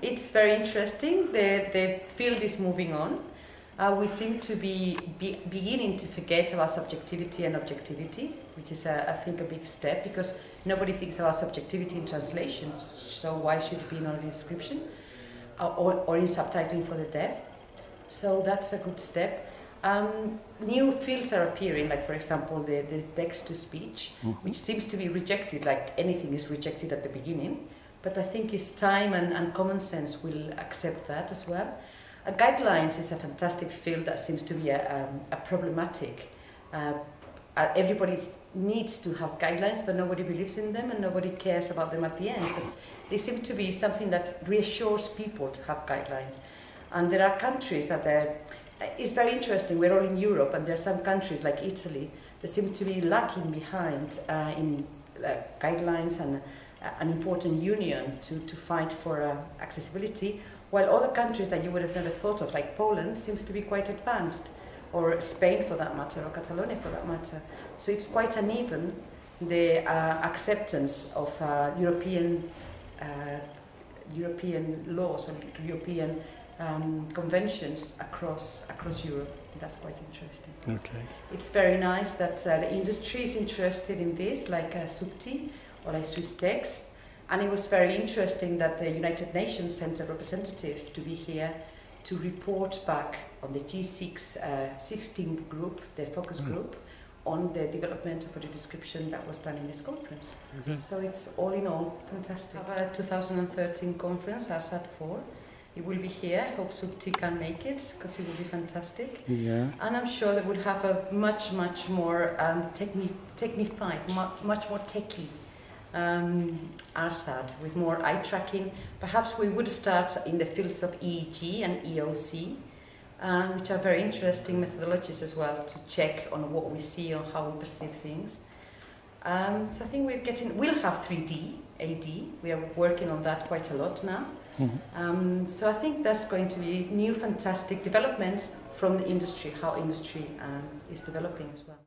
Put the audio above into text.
It's very interesting. The field is moving on. We seem to be beginning to forget about subjectivity and objectivity, which is, I think, a big step, because nobody thinks about subjectivity in translations, so why should it be in only description or in subtitling for the deaf? So that's a good step. New fields are appearing, like for example the text-to-speech, which seems to be rejected, like anything is rejected at the beginning, but I think it's time and common sense will accept that as well. Guidelines is a fantastic field that seems to be a problematic. Everybody needs to have guidelines, but nobody believes in them and nobody cares about them at the end. But they seem to be something that reassures people to have guidelines. And there are countries that it's very interesting. We're all in Europe, and there are some countries like Italy that seem to be lagging behind in guidelines and an important union to fight for accessibility, while other countries that you would have never thought of, like Poland, seems to be quite advanced, or Spain for that matter, or Catalonia for that matter. So it's quite uneven, the acceptance of European laws and European conventions across Europe. That's quite interesting. Okay. It's very nice that the industry is interested in this, like SUBTI or like Swiss Text. And it was very interesting that the United Nations sent a representative to be here to report back on the G16 group, the focus group, on the development of the description that was done in this conference. Okay. So it's all in all fantastic. Our 2013 conference, ARSAD 4, it will be here. I hope SUBTI can make it, because it will be fantastic. Yeah. And I'm sure that we'll have a much more technified, much more techy ARSAD with more eye tracking. Perhaps we would start in the fields of EEG and EOC, which are very interesting methodologies as well to check on what we see or how we perceive things. So I think we'll have 3D AD. We are working on that quite a lot now. So I think that's going to be new fantastic developments from the industry, how industry is developing as well.